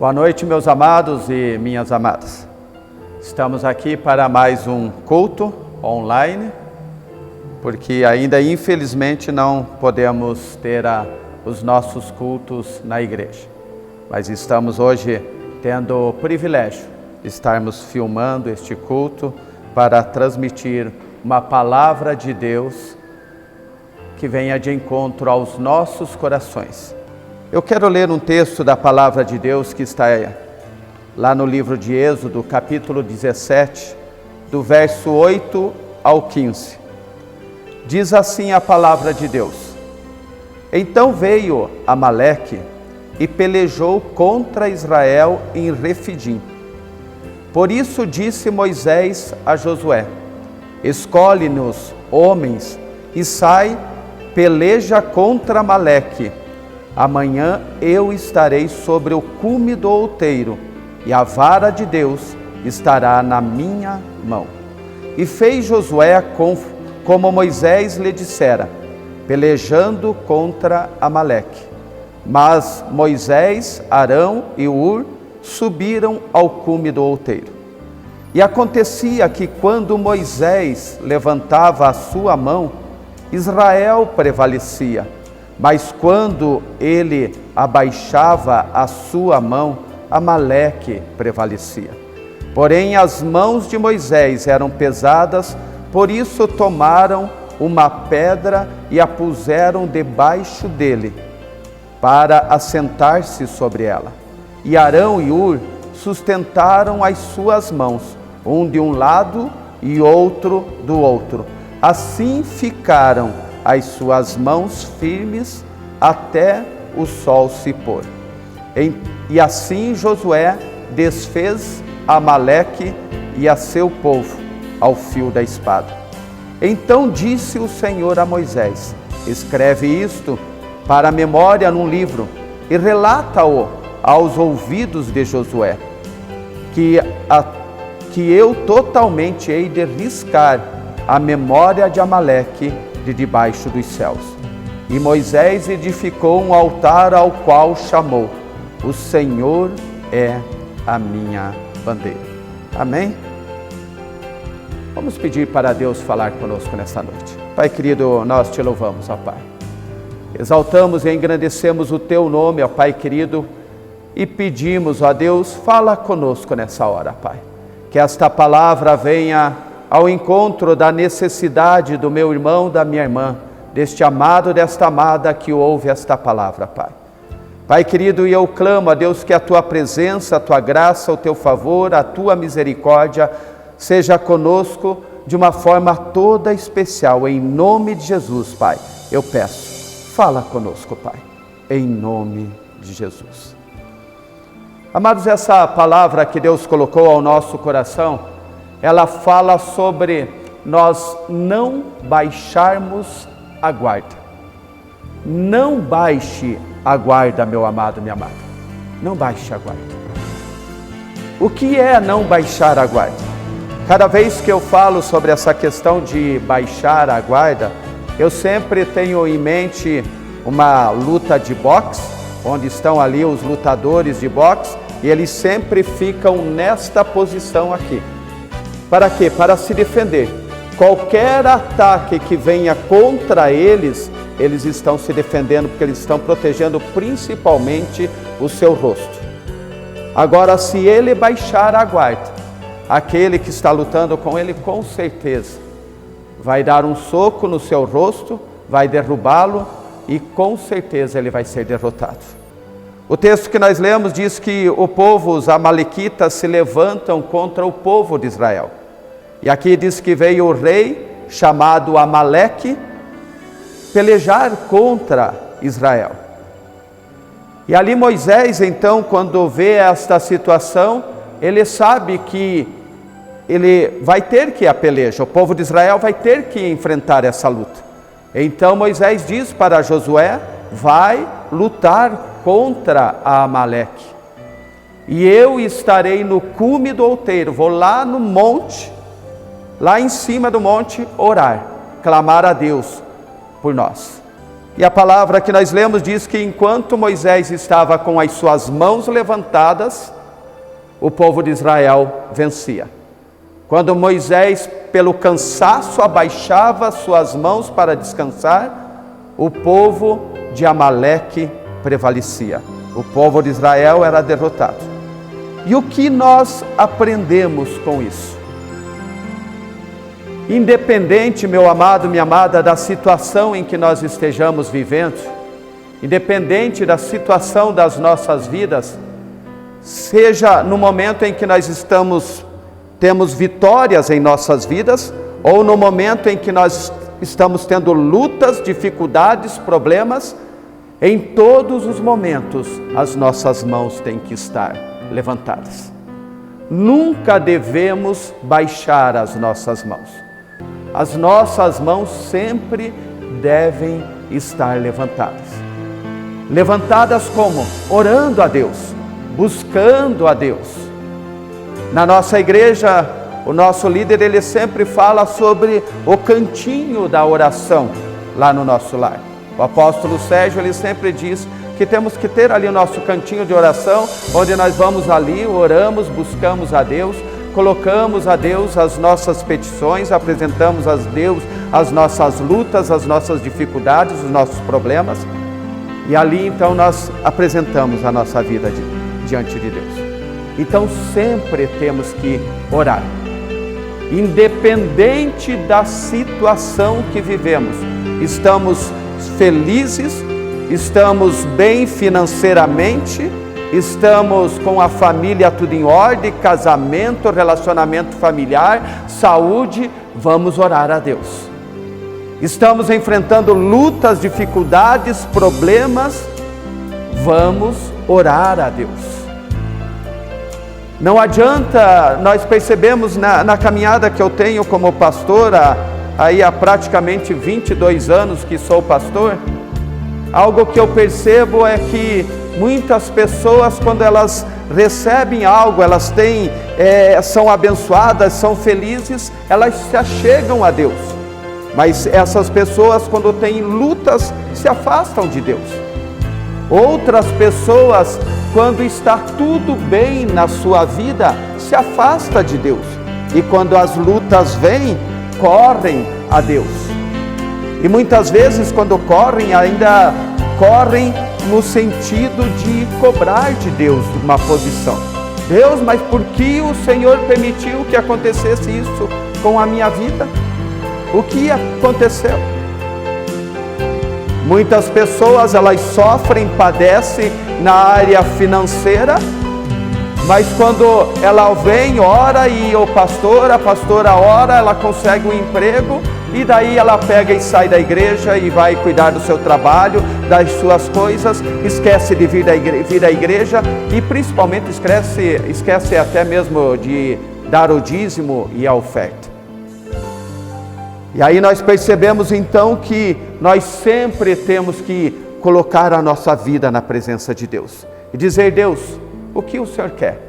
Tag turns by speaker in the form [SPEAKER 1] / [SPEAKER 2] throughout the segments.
[SPEAKER 1] Boa noite, meus amados e minhas amadas. Estamos aqui para mais um culto online, porque ainda infelizmente não podemos ter os nossos cultos na igreja. Mas estamos hoje tendo o privilégio de estarmos filmando este culto para transmitir uma palavra de Deus que venha de encontro aos nossos corações. Eu quero ler um texto da palavra de Deus que está lá no livro de Êxodo, capítulo 17, do verso 8 ao 15. Diz assim a palavra de Deus: Então veio Amaleque e pelejou contra Israel em Refidim. Por isso disse Moisés a Josué: Escolhe-nos homens e sai, peleja contra Amaleque. Amanhã eu estarei sobre o cume do outeiro, e a vara de Deus estará na minha mão. E fez Josué como Moisés lhe dissera, pelejando contra Amaleque. Mas Moisés, Arão e Hur subiram ao cume do outeiro. E acontecia que quando Moisés levantava a sua mão, Israel prevalecia. Mas quando ele abaixava a sua mão, Amaleque prevalecia. Porém, as mãos de Moisés eram pesadas, por isso tomaram uma pedra e a puseram debaixo dele, para assentar-se sobre ela. E Arão e Hur sustentaram as suas mãos, um de um lado e outro do outro. Assim ficaram as suas mãos firmes até o sol se pôr. E assim Josué desfez Amaleque e a seu povo ao fio da espada. Então disse o Senhor a Moisés: escreve isto para a memória num livro e relata-o aos ouvidos de Josué, que eu totalmente hei de riscar a memória de Amaleque de debaixo dos céus. E Moisés edificou um altar ao qual chamou: o Senhor é a minha bandeira. Amém? Vamos pedir para Deus falar conosco nesta noite. Pai querido, nós te louvamos, ó Pai. Exaltamos e engrandecemos o teu nome, ó Pai querido, e pedimos, ó Deus, fala conosco nessa hora, Pai. Que esta palavra venha ao encontro da necessidade do meu irmão, da minha irmã, deste amado, desta amada que ouve esta palavra, Pai. Pai querido, e eu clamo a Deus que a tua presença, a tua graça, o teu favor, a tua misericórdia seja conosco de uma forma toda especial. Em nome de Jesus, Pai, eu peço, fala conosco, Pai, em nome de Jesus. Amados, essa palavra que Deus colocou ao nosso coração, ela fala sobre nós não baixarmos a guarda. Não baixe a guarda, meu amado, minha amada. Não baixe a guarda. O que é não baixar a guarda? Cada vez que eu falo sobre essa questão de baixar a guarda, eu sempre tenho em mente uma luta de boxe, onde estão ali os lutadores de boxe, e eles sempre ficam nesta posição aqui. Para quê? Para se defender. Qualquer ataque que venha contra eles, eles estão se defendendo, porque eles estão protegendo principalmente o seu rosto. Agora, se ele baixar a guarda, aquele que está lutando com ele, com certeza, vai dar um soco no seu rosto, vai derrubá-lo e com certeza ele vai ser derrotado. O texto que nós lemos diz que o povo, os amalequitas, se levantam contra o povo de Israel. E aqui diz que veio o rei, chamado Amaleque, pelejar contra Israel. E ali Moisés, então, quando vê esta situação, ele sabe que ele vai ter que ir à peleja, o povo de Israel vai ter que enfrentar essa luta. Então Moisés diz para Josué: vai lutar contra a Amaleque. E eu estarei no cume do outeiro, vou lá no monte, lá em cima do monte, orar, clamar a Deus por nós. E a palavra que nós lemos diz que enquanto Moisés estava com as suas mãos levantadas, o povo de Israel vencia. Quando Moisés, pelo cansaço, abaixava suas mãos para descansar, o povo de Amaleque prevalecia. O povo de Israel era derrotado. E o que nós aprendemos com isso? Independente, meu amado, minha amada, da situação em que nós estejamos vivendo, independente da situação das nossas vidas, seja no momento em que nós temos vitórias em nossas vidas, ou no momento em que nós estamos tendo lutas, dificuldades, problemas, em todos os momentos as nossas mãos têm que estar levantadas. Nunca devemos baixar as nossas mãos. As nossas mãos sempre devem estar levantadas. Levantadas como? Orando a Deus, buscando a Deus. Na nossa igreja, o nosso líder, ele sempre fala sobre o cantinho da oração lá no nosso lar. O apóstolo Sérgio, ele sempre diz que temos que ter ali o nosso cantinho de oração, onde nós vamos ali, oramos, buscamos a Deus, colocamos a Deus as nossas petições, apresentamos a Deus as nossas lutas, as nossas dificuldades, os nossos problemas, e ali então nós apresentamos a nossa vida diante de Deus. Então sempre temos que orar, independente da situação que vivemos. Estamos felizes, estamos bem financeiramente, estamos com a família tudo em ordem, casamento, relacionamento familiar, saúde, vamos orar a Deus. Estamos enfrentando lutas, dificuldades, problemas, vamos orar a Deus. Não adianta, nós percebemos na caminhada que eu tenho como pastor, aí há praticamente 22 anos que sou pastor, algo que eu percebo é que muitas pessoas, quando elas recebem algo, elas têm, são abençoadas, são felizes, elas se achegam a Deus. Mas essas pessoas, quando têm lutas, se afastam de Deus. Outras pessoas, quando está tudo bem na sua vida, se afasta de Deus. E quando as lutas vêm, correm a Deus. E muitas vezes, quando correm, ainda correm no sentido de cobrar de Deus uma posição. Deus, mas por que o Senhor permitiu que acontecesse isso com a minha vida? O que aconteceu? Muitas pessoas, elas sofrem, padecem na área financeira, mas quando ela vem, ora, e a pastora ora, ela consegue um emprego, e daí ela pega e sai da igreja e vai cuidar do seu trabalho, das suas coisas, esquece de vir à igreja e principalmente esquece até mesmo de dar o dízimo e a oferta. E aí nós percebemos então que nós sempre temos que colocar a nossa vida na presença de Deus e dizer: Deus, o que o Senhor quer?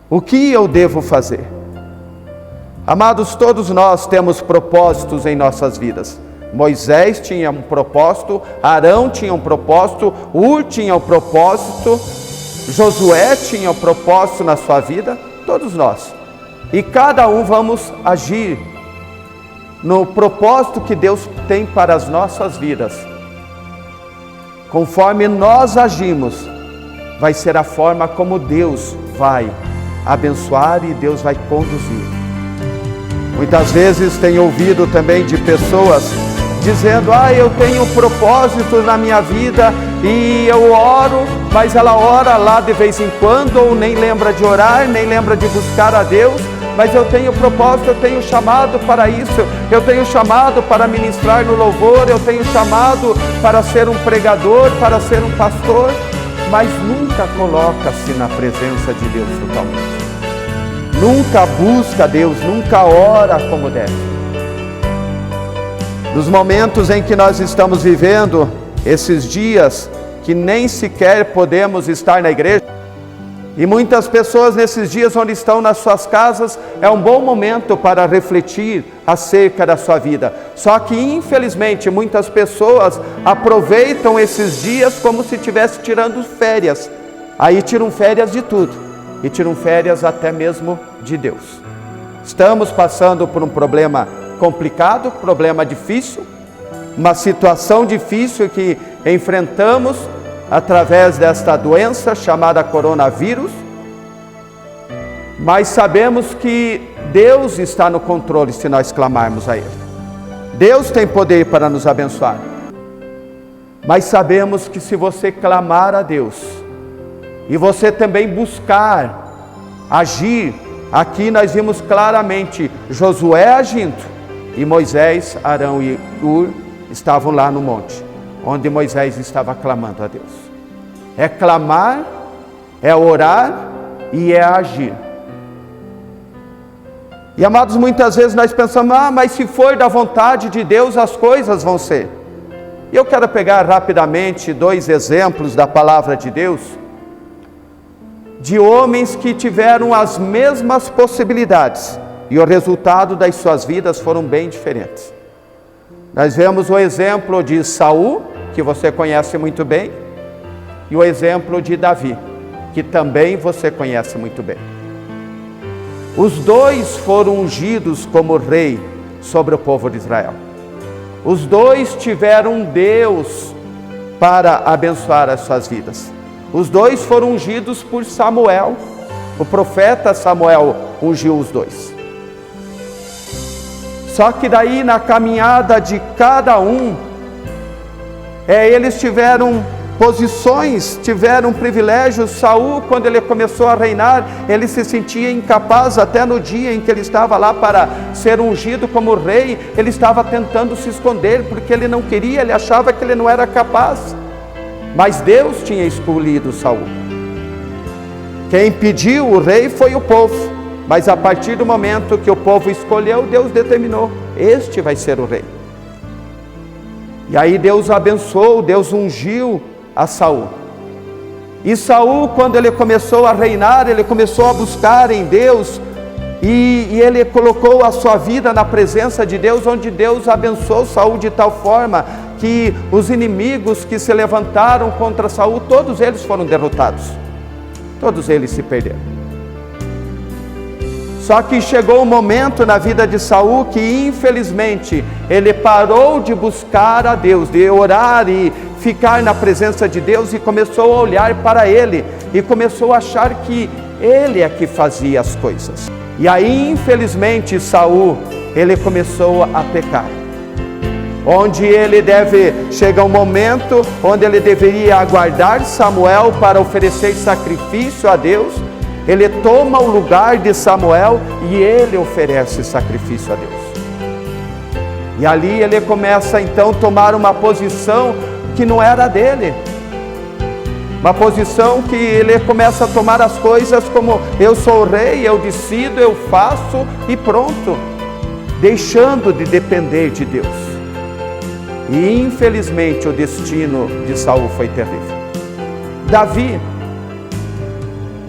[SPEAKER 1] O que eu devo fazer? Amados, todos nós temos propósitos em nossas vidas. Moisés tinha um propósito, Arão tinha um propósito, Ur tinha um propósito, Josué tinha um propósito na sua vida, todos nós. E cada um vamos agir no propósito que Deus tem para as nossas vidas. Conforme nós agimos, vai ser a forma como Deus vai abençoar e Deus vai conduzir. Muitas vezes tenho ouvido também de pessoas dizendo: eu tenho um propósito na minha vida e eu oro, mas ela ora lá de vez em quando, ou nem lembra de orar, nem lembra de buscar a Deus. Mas eu tenho propósito, eu tenho chamado para isso, eu tenho chamado para ministrar no louvor, eu tenho chamado para ser um pregador, para ser um pastor, mas nunca coloca-se na presença de Deus totalmente. Nunca busca Deus, nunca ora como deve. Nos momentos em que nós estamos vivendo, esses dias que nem sequer podemos estar na igreja, e muitas pessoas nesses dias onde estão nas suas casas, é um bom momento para refletir acerca da sua vida. Só que infelizmente muitas pessoas aproveitam esses dias como se estivesse tirando férias. Aí tiram férias de tudo, e tiram férias até mesmo de Deus. Estamos passando por um problema complicado, problema difícil, uma situação difícil que enfrentamos através desta doença chamada coronavírus, mas sabemos que Deus está no controle se nós clamarmos a Ele. Deus tem poder para nos abençoar, mas sabemos que se você clamar a Deus, e você também buscar agir, aqui nós vimos claramente Josué agindo, e Moisés, Arão e Ur estavam lá no monte, onde Moisés estava clamando a Deus. É clamar, é orar e é agir. E amados, muitas vezes nós pensamos: mas se for da vontade de Deus, as coisas vão ser. E eu quero pegar rapidamente 2 exemplos da palavra de Deus, de homens que tiveram as mesmas possibilidades, e o resultado das suas vidas foram bem diferentes. Nós vemos o exemplo de Saul, que você conhece muito bem, e o exemplo de Davi, que também você conhece muito bem. Os dois foram ungidos como rei sobre o povo de Israel. Os dois tiveram Deus para abençoar as suas vidas. Os dois foram ungidos por Samuel. O profeta Samuel ungiu os dois. Só que daí na caminhada de cada um, eles tiveram posições, tiveram privilégios. Saul, quando ele começou a reinar, ele se sentia incapaz. Até no dia em que ele estava lá para ser ungido como rei, ele estava tentando se esconder, porque ele não queria, ele achava que ele não era capaz. Mas Deus tinha escolhido Saul. Quem pediu o rei foi o povo, mas a partir do momento que o povo escolheu, Deus determinou: este vai ser o rei. E aí Deus abençoou, Deus ungiu a Saul. E Saul, quando ele começou a reinar, ele começou a buscar em Deus, e ele colocou a sua vida na presença de Deus, onde Deus abençoou Saul de tal forma que os inimigos que se levantaram contra Saul, todos eles foram derrotados, todos eles se perderam. Só que chegou um momento na vida de Saul que, infelizmente, ele parou de buscar a Deus, de orar e ficar na presença de Deus, e começou a olhar para ele, e começou a achar que ele é que fazia as coisas. E aí, infelizmente, Saul, ele começou a pecar. Onde chega um momento onde ele deveria aguardar Samuel para oferecer sacrifício a Deus. Ele toma o lugar de Samuel e ele oferece sacrifício a Deus. E ali ele começa então a tomar uma posição que não era dele. Uma posição que ele começa a tomar as coisas como: eu sou o rei, eu decido, eu faço e pronto. Deixando de depender de Deus. E infelizmente o destino de Saul foi terrível. Davi,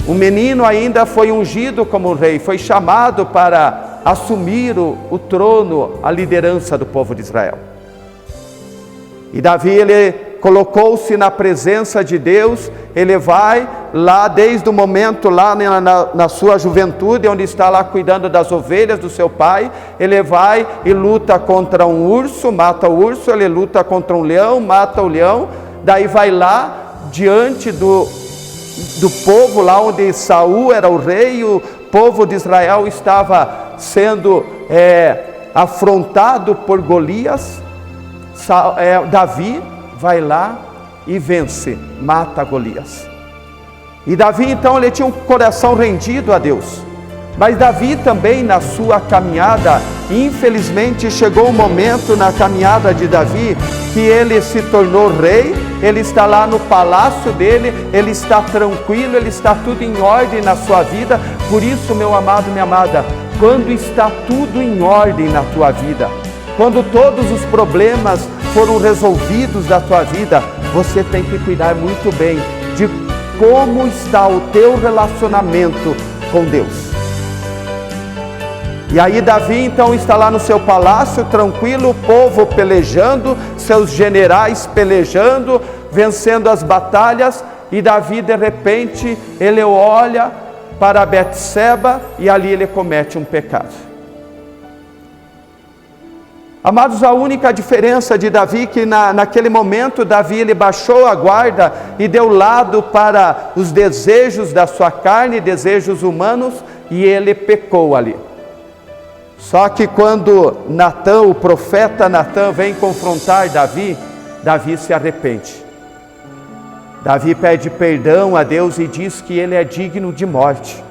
[SPEAKER 1] o menino ainda foi ungido como rei, foi chamado para assumir o trono, a liderança do povo de Israel. E Davi, ele colocou-se na presença de Deus. Ele vai lá desde o momento lá na sua juventude, onde está lá cuidando das ovelhas do seu pai. Ele vai e luta contra um urso, mata o urso. Ele luta contra um leão, mata o leão. Daí vai lá diante do povo, lá onde Saul era o rei, o povo de Israel estava sendo afrontado por Golias. Davi vai lá e vence, mata Golias. E Davi então, ele tinha um coração rendido a Deus. Mas Davi também, na sua caminhada, infelizmente chegou um momento na caminhada de Davi que ele se tornou rei. Ele está lá no palácio dele, ele está tranquilo, ele está tudo em ordem na sua vida. Por isso, meu amado, minha amada, quando está tudo em ordem na tua vida, quando todos os problemas foram resolvidos da tua vida, você tem que cuidar muito bem de como está o teu relacionamento com Deus. E aí Davi então está lá no seu palácio, tranquilo, o povo pelejando, seus generais pelejando, vencendo as batalhas. E Davi, de repente, ele olha para Betseba e ali ele comete um pecado. Amados, a única diferença de Davi é que naquele momento Davi, ele baixou a guarda e deu lado para os desejos da sua carne, desejos humanos, e ele pecou ali. Só que quando Natã, o profeta Natã, vem confrontar Davi, Davi se arrepende. Davi pede perdão a Deus e diz que ele é digno de morte.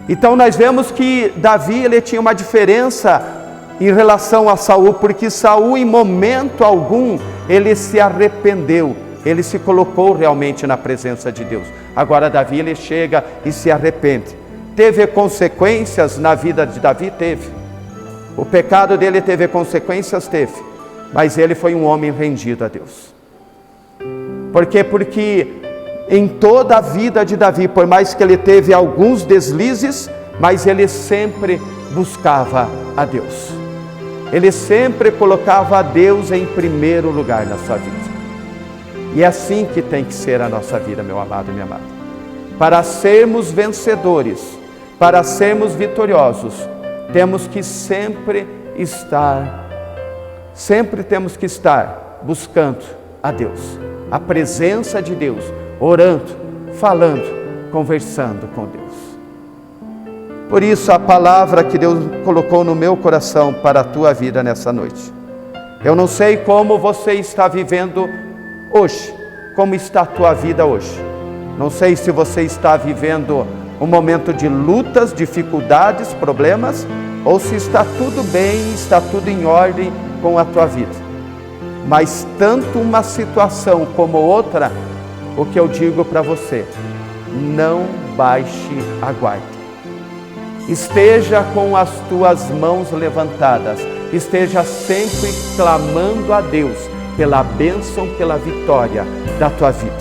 [SPEAKER 1] Então nós vemos que Davi, ele tinha uma diferença em relação a Saul, porque Saul, em momento algum, ele se arrependeu, ele se colocou realmente na presença de Deus. Agora Davi, ele chega e se arrepende. Teve consequências na vida de Davi? Teve. O pecado dele teve consequências? Teve. Mas ele foi um homem rendido a Deus. Por quê? Porque em toda a vida de Davi, por mais que ele teve alguns deslizes, mas ele sempre buscava a Deus. Ele sempre colocava a Deus em primeiro lugar na sua vida. E é assim que tem que ser a nossa vida, meu amado e minha amada. Para sermos vencedores, para sermos vitoriosos, temos que sempre temos que estar buscando a Deus, a presença de Deus, orando, falando, conversando com Deus. Por isso a palavra que Deus colocou no meu coração para a tua vida nessa noite. Eu não sei como você está vivendo hoje, como está a tua vida hoje. Não sei se você está vivendo um momento de lutas, dificuldades, problemas, ou se está tudo bem, está tudo em ordem com a tua vida. Mas tanto uma situação como outra, o que eu digo para você, não baixe a guarda. Esteja com as tuas mãos levantadas, esteja sempre clamando a Deus pela bênção, pela vitória da tua vida.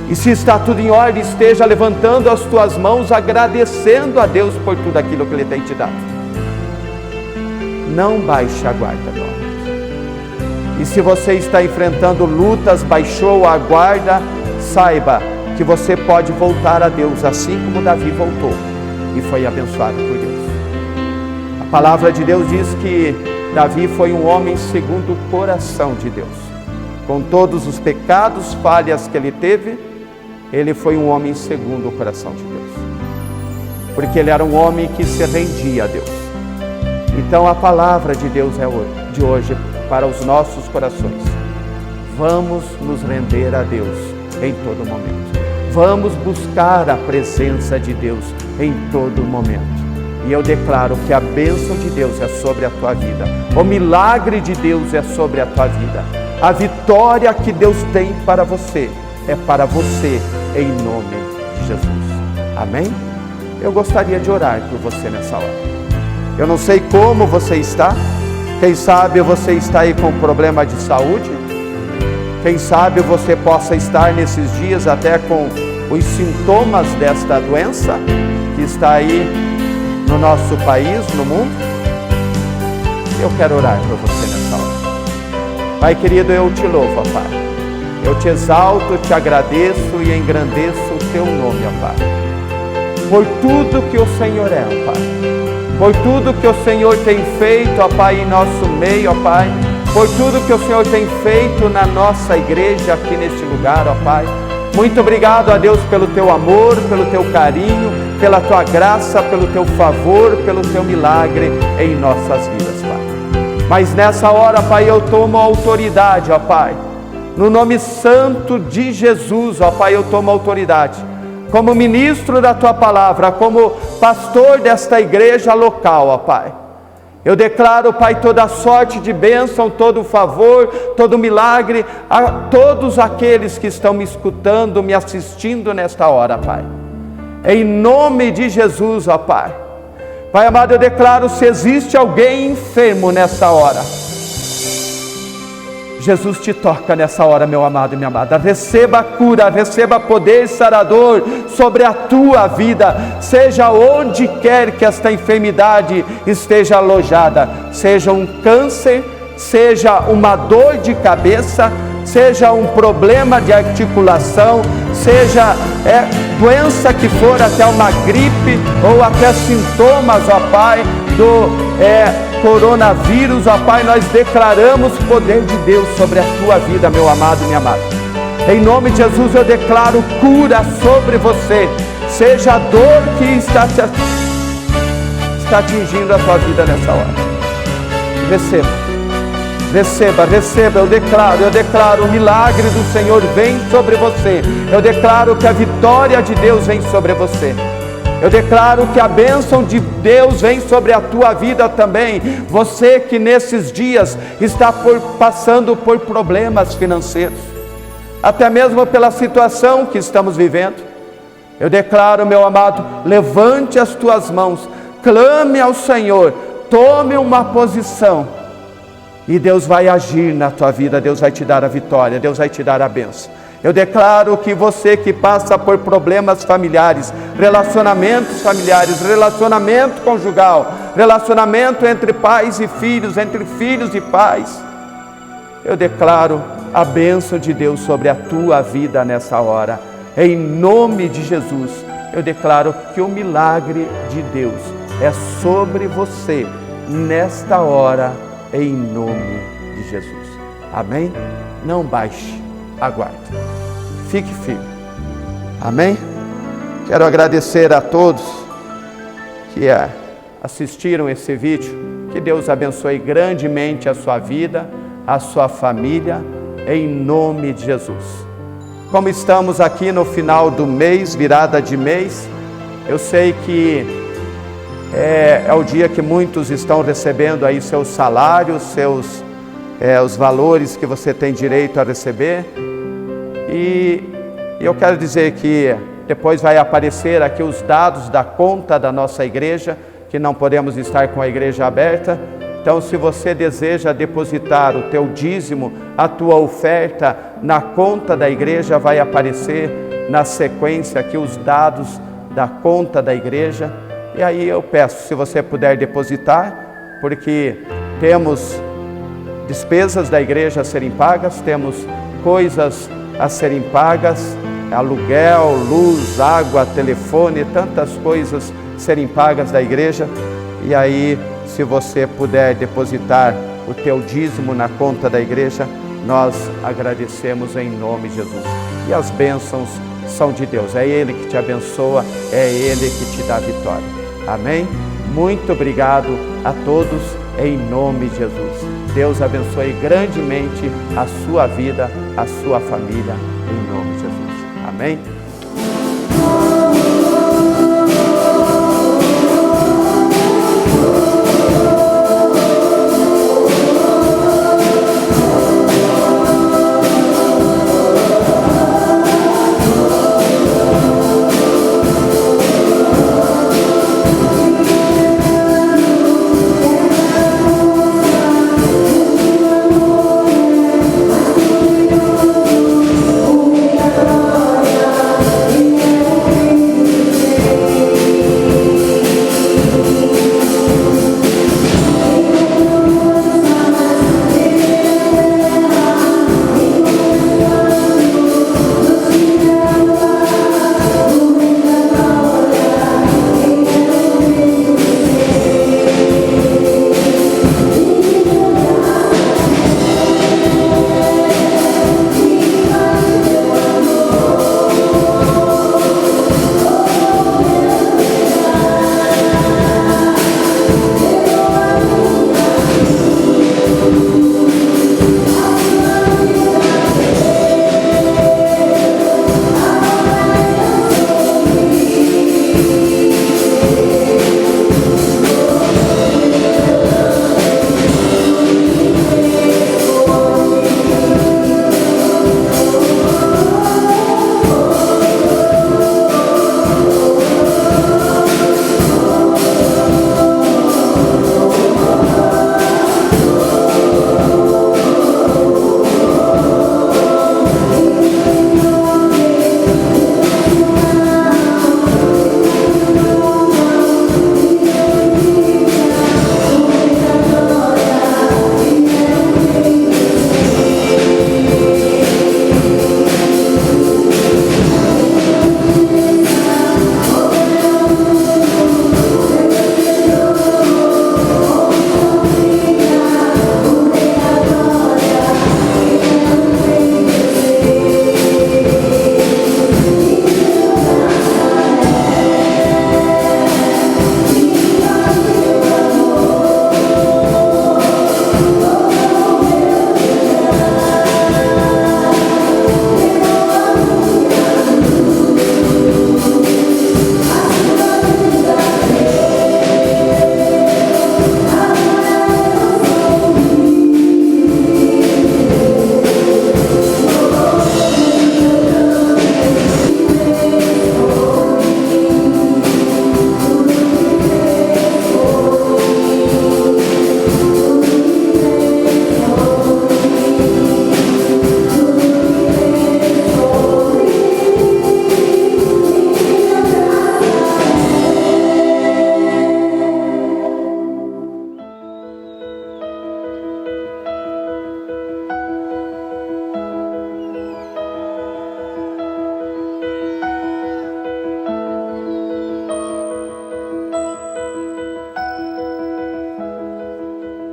[SPEAKER 1] E se está tudo em ordem, esteja levantando as tuas mãos, agradecendo a Deus por tudo aquilo que Ele tem te dado. Não baixe a guarda, meu amigo. E se você está enfrentando lutas, baixou a guarda, saiba que você pode voltar a Deus, assim como Davi voltou e foi abençoado por Deus. A palavra de Deus diz que Davi foi um homem segundo o coração de Deus. Com todos os pecados, falhas que ele teve, ele foi um homem segundo o coração de Deus. Porque ele era um homem que se rendia a Deus. Então a palavra de Deus de hoje para os nossos corações. Vamos nos render a Deus em todo momento. Vamos buscar a presença de Deus em todo momento. E eu declaro que a bênção de Deus é sobre a tua vida. O milagre de Deus é sobre a tua vida. A vitória que Deus tem para você é para você, em nome de Jesus. Amém? Eu gostaria de orar por você nessa hora. Eu não sei como você está. Quem sabe você está aí com problema de saúde. Quem sabe você possa estar nesses dias até com os sintomas desta doença que está aí no nosso país, no mundo. Eu quero orar por você nessa hora. Pai querido, eu te louvo, ó Pai. Eu te exalto, te agradeço e engrandeço o teu nome, ó Pai. Por tudo que o Senhor é, ó Pai. Por tudo que o Senhor tem feito, ó Pai, em nosso meio, ó Pai. Por tudo que o Senhor tem feito na nossa igreja aqui neste lugar, ó Pai. Muito obrigado a Deus pelo teu amor, pelo teu carinho, pela tua graça, pelo teu favor, pelo teu milagre em nossas vidas, Pai. Mas nessa hora, Pai, eu tomo autoridade, ó Pai. No nome santo de Jesus, ó Pai, eu tomo autoridade. Como ministro da Tua palavra, como pastor desta igreja local, ó Pai. Eu declaro, Pai, toda sorte de bênção, todo favor, todo milagre, a todos aqueles que estão me escutando, me assistindo nesta hora, Pai. Em nome de Jesus, ó Pai. Pai amado, eu declaro, se existe alguém enfermo nessa hora, Jesus te toca nessa hora, meu amado e minha amada. Receba a cura, receba poder sarador sobre a tua vida, seja onde quer que esta enfermidade esteja alojada, seja um câncer, seja uma dor de cabeça, seja um problema de articulação, seja doença que for, até uma gripe ou até sintomas, ó Pai, do coronavírus, ó Pai, nós declaramos o poder de Deus sobre a tua vida, meu amado e minha amada. Em nome de Jesus eu declaro cura sobre você, seja a dor que está atingindo a tua vida nessa hora. Receba, eu declaro, o milagre do Senhor vem sobre você. Eu declaro que a vitória de Deus vem sobre você. Eu declaro que a bênção de Deus vem sobre a tua vida também. Você que nesses dias está passando por problemas financeiros, até mesmo pela situação que estamos vivendo. Eu declaro, meu amado, levante as tuas mãos, clame ao Senhor, tome uma posição e Deus vai agir na tua vida, Deus vai te dar a vitória, Deus vai te dar a bênção. Eu declaro que você que passa por problemas familiares, relacionamento conjugal, relacionamento entre pais e filhos, entre filhos e pais, eu declaro a bênção de Deus sobre a tua vida nessa hora. Em nome de Jesus, eu declaro que o milagre de Deus é sobre você nesta hora, em nome de Jesus. Amém? Não baixe a guarda. Fique firme. Amém? Quero agradecer a todos que assistiram esse vídeo. Que Deus abençoe grandemente a sua vida, a sua família, em nome de Jesus. como estamos aqui no final do mês, virada de mês, eu sei que é o dia que muitos estão recebendo aí seus salários, os valores que você tem direito a receber. E eu quero dizer que depois vai aparecer aqui os dados da conta da nossa igreja, que não podemos estar com a igreja aberta. Então, se você deseja depositar o teu dízimo, a tua oferta na conta da igreja, vai aparecer na sequência aqui os dados da conta da igreja. E aí eu peço, se você puder depositar, porque temos despesas da igreja a serem pagas, temos coisas a serem pagas, aluguel, luz, água, telefone, tantas coisas serem pagas da igreja. E aí, se você puder depositar o teu dízimo na conta da igreja, nós agradecemos em nome de Jesus. E as bênçãos são de Deus, é Ele que te abençoa, é Ele que te dá vitória. Amém? Muito obrigado a todos, em nome de Jesus. Deus abençoe grandemente a sua vida, a sua família, em nome de Jesus. Amém?